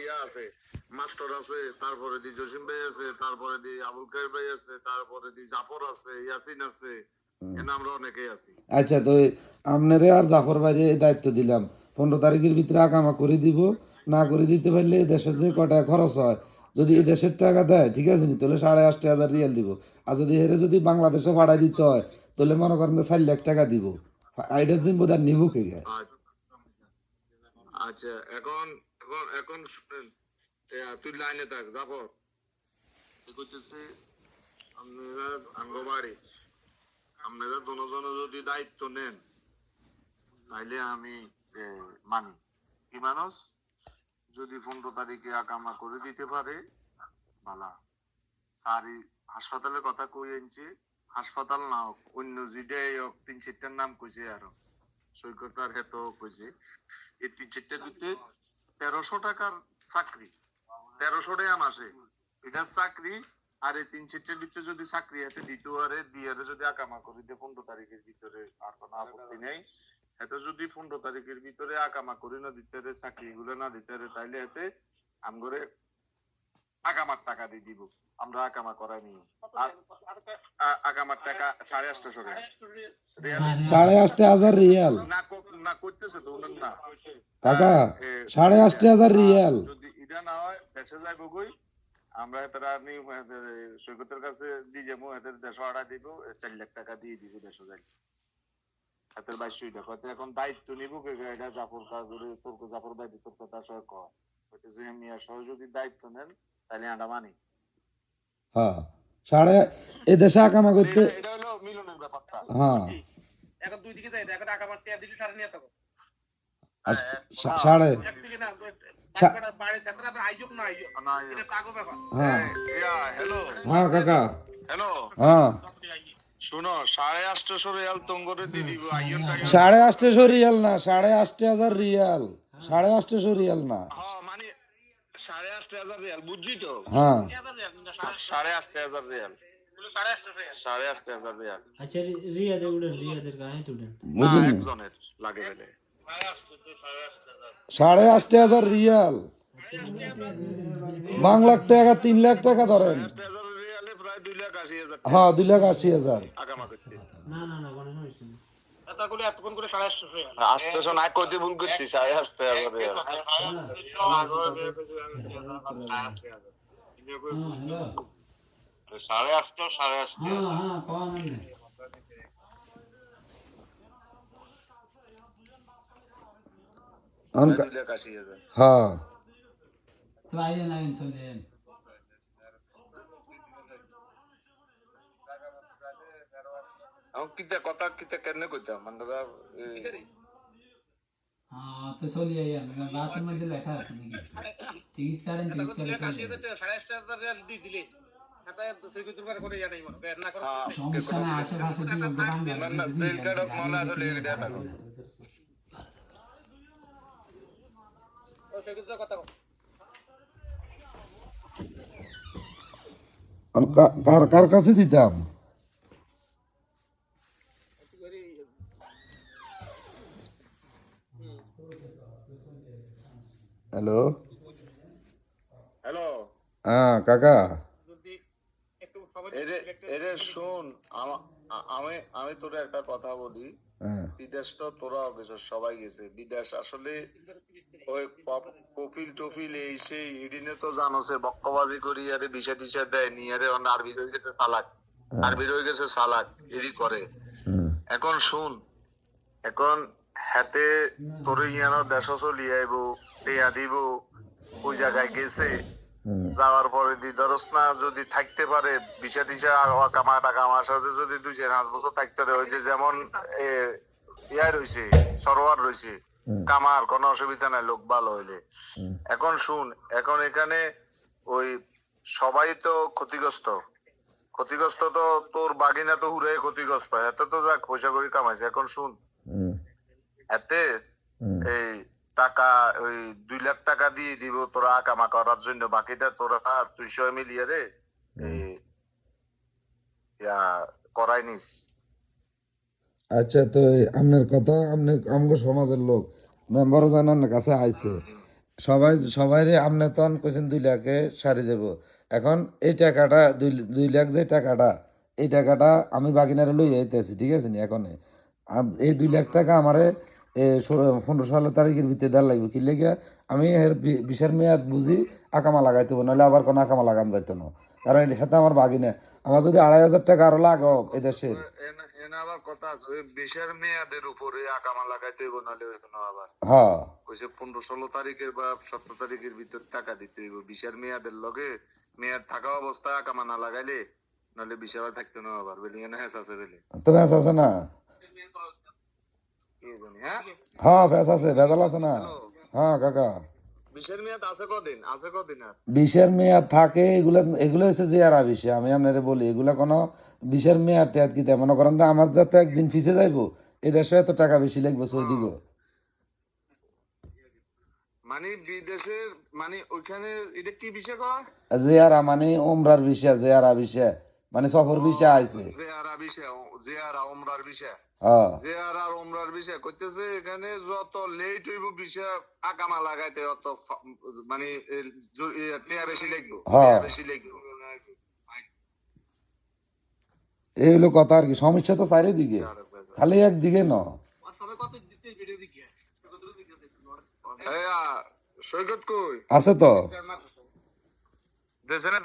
ইয়া আছে, মাস্টার আছে, তারপরে দি জসিম ভাই আছে, তারপরে দি আবুল কায়ের ভাই আছে, তারপরে দি জাফর আছে, ইয়াসিন আছে, এখানে আমরা অনেকেই আছি। আচ্ছা, তো আপনারে আর জাফর ভাইরে এই দায়িত্ব দিলাম, 15 তারিখের ভিতরে আকামা করে দিব। না করে দিতে পারলে দেশের যে কটা খরচ হয়, যদি এই দেশের টাকা দেয় ঠিক আছে নি, তাহলে 8,500 রিয়াল দিব। আর যদি হেরে যদি বাংলাদেশে ভাড়ায় দিতে হয়, তাহলে মনে করেন যে 4 লাখ টাকা দিব। আইডার জিম্বোদার নিব কে গে? আচ্ছা, এখন এখন এখন শুনেন, তুই লাইনে থাক জাফর। করতেছি আপনারা আঙ্গবাড়ি, আপনারা দুজনে যদি দায়িত্ব নেন তাইলে আমি মানি। কি মানুষ যদি 15 তারিখে আকামা করে দিতে পারে বালা। সারি হাসপাতালের কথা কই আনছি, হাসপাতাল না হোক অন্য জিডাই হোক, 3-4টার নাম কইছে, আরো সৈকত আর হেতো কইছে। এই 3-4টার ভিতরে 1300 টাকার চাকরি, 1300 টাকা মাসে এটা চাকরি। আর এই 3-4টার ভিতরে যদি চাকরি হাতে দ্বিতীয়ারে বিয়ারে যদি আকামা করে দিয়ে 15 তারিখের ভিতরে, আর কোনো আপত্তি নেই। এতে যদি 15 তারিখের ভিতরে আকামা করে না দিতে পারে, চাকরি গুলো না দিতে পারে, তাইলে এতে আমগরে আকামার টাকা দিয়ে দিব, আমরা আকামা করাই নি। আর আকামার টাকা 850 টাকা, 8,500 রিয়াল না করতেছে তো উনার না কাকা, 8,500 রিয়াল। যদি এটা না হয় দেশে যাইব কই, আমরা তারা সৈকতের কাছে দিয়ে যাবো, এদের 150 দিব, 4 লাখ টাকা দিয়ে দিব দেশে যাই। হাতের 22 টাকা এখন দায়িত্ব নিব কে? এটা জাফর কাজরে, তোর জাফর ভাই তোর কথা সহ কয় যে মিয়া সহ যদি দায়িত্ব নেন তাহলে আন্ডা মানি। হ্যাঁ, এ দেশে আকামা করতে, এটা হলো মিলনের ব্যাপারটা। হ্যাঁ এখন দুই দিকে যাই, এখন আকামার টিয়া দিলে সারা নিয়ে থাকো। সাড়ে একদিকে না তারপরে বাইরে যাত্রা আমরা আইজক না আইজক না, এটা কাগো ব্যাপার। হ্যাঁ হ্যালো হ্যাঁ কাকা, হ্যালো, হ্যাঁ শুনো 850 রিয়াল তোমগরে দিয়ে দিব। আইয়ন টাকা 8,500 রিয়াল না, 8,500 রিয়াল, 8,500 রিয়াল না। হ্যাঁ মানে 850 রিয়াল, বুঝছি তো। হ্যাঁ 850 রিয়াল, 850 রিয়াল। আচ্ছা, রিয়াদে উঠেন, রিয়াদের গায়ে উঠেন। না, বুঝিনি, একজনের লাগে গেলে 8,500 রিয়াল, বাংলার টাকা 3 লাখ টাকা ধরেন। 850 রিয়ালে প্রায় 2,80,000 হ্যাঁ 2,80,000। আগামা করতে। না না না, কোনো সমস্যা নেই। এতগুলো এতক্ষণ করে 850 আসতেছ না কইতে ভুল করছি, 850 রিয়াল। হ্যালো, 850 850 হ্যাঁ হ্যাঁ, কম নেই। অনকা 2,80,000। হ্যাঁ তো আইয়েন আইয়েন, চলেন। এখন কিতা কথা কিতা কেনে কইতাম আমরা হ্যাঁ, তো চলি আইয়েন, বাসের মধ্যে লেখা আছে নাকি? টিকিট কাটেন, টিকিট কাটে চলে যাবেন। 850 রিয়াল দিয়ে দিলে এটা সৈকতের করে করে জানাই মনে বের না করো। সমস্যা নাই, আশেপাশে দুই একটা বাংলা না সেল কার্ড মনে আসলে এটা থাকো। ও সৈকতের কথা কও। কার কার কাছে দিতাম? হ্যালো, হ্যালো হ্যাঁ কাকা, যদি একটু সবাই এরে শোন, আমি আমি তোর একটা কথা বলি। হ্যাঁ বিদেশ তো তোরা গেছে, সবাই গেছে বিদেশ। আসলে ওই কপিল টপিল এই সেই হিডিনে তো জানো সে বক্কবাজি করি আরে বিষা টিসা দেয় নিয়ে আরে আরবি হয়ে গেছে চালাক, আরবি হয়ে গেছে চালাক, এরই করে। এখন শুন, এখন হাতে তোর ইয়ানো দেশ চলি আইব, টেয়া দিব, ওই জায়গায় গেছে, যাওয়ার পরে ধরস না যদি থাকতে পারে বিষা টিসা কামা টাকা আমার সাথে যদি 2-5 বছর থাকতে পারে, ওই যে যেমন ইয়া রয়েছে সরোয়ার রয়েছে, কামার কোনো অসুবিধা নাই, লোক ভালো হইলে। এখন শুন, এখন এখানে ওই সবাই তো ক্ষতিগ্রস্ত, ক্ষতিগ্রস্ত তো তোর বাগিনা তো হুড়াই ক্ষতিগ্রস্ত, এত তো যাক পয়সা করে কামাইছে। এখন শুন, এতে এই টাকা ওই 2 লাখ টাকা দিয়ে দিব তোরা আকামা করার জন্য, বাকিটা তোরা তুই সবাই মিলিয়ে রে করাই নিস। আচ্ছা, তো আপনার কথা, আপনি আমাকে সমাজের লোক মেম্বারও জানার কাছে আইছে, সবাই আমনে তখন কইছেন 2 লাখে সারি যাব। এখন এই টাকাটা 2 লাখ যে টাকাটা, এই টাকাটা আমি বাগিনারে লই যাইতেছি, ঠিক আছে নি? এখন এই 2 লাখ টাকা আমারে 15-16 তারিখের ভিতরে দেওয়ার লাগবে। কি লেগে আমি এর বিশের মেয়াদ বুঝি আকামা লাগাইতে হবো, নাহলে আবার কোনো আকামা লাগান যাইতো না। কারণ এটা আমার বাগিনা, আমার যদি 2,500 টাকা আরো লাগো এই দেশের। এনে আবার কথা আছে ওই বিশের মেয়াদের উপরে আকামা লাগাইতে হইব, নাহলে ওইখানে আবার হ্যাঁ কইছে 15-16 তারিখের বা 17 তারিখের ভিতর টাকা দিতে হইব। বিশের মেয়াদের লগে মেয়াদ থাকা অবস্থায় আকামা না লাগাইলে নাহলে বিশে আবার থাকতে না আবার বেলি এনে হেস আছে বেলে তো ভ্যাস আছে না? কি জানি হ্যাঁ হ্যাঁ ভ্যাস আছে, ভেজাল আছে না? হ্যাঁ কাকা, বিশের মেয়াদ আছে কদিন আর 20-এর মেয়াদ থাকে, এগুলো হচ্ছে যে আর বিষয়। আমি আপনারে বলি, এগুলা কোনো 20-এর মেয়াদ টেয়াদ কি মনে করেন যে আমার যাতে একদিন ফিসে যাইবো, এই দেশে এত টাকা বেশি লাগবে সৌদিগো। মানে বিদেশের মানে ওইখানে এটা কি বিষয় কয় জেয়ারা মানে ওমরার বিষয়, জেয়ারা বিষয় মানে সফর বিষয় আইছে। জেয়ারা ওমরার বিষয় হ্যাঁ জেয়ারা আর ওমরার বিষয় কইতেছে এখানে যত লেট হইব বিষয় আকামা লাগাইতে অত মানে টেয়া বেশি লাগবে হ্যাঁ, বেশি লাগবে এই হলো কথা আর কি। সমস্যা তো চারিদিকে, খালি একদিকে ন। তবে কত দিতে ভিডিও দেখি সৈকত কই আছে তো। দেশে না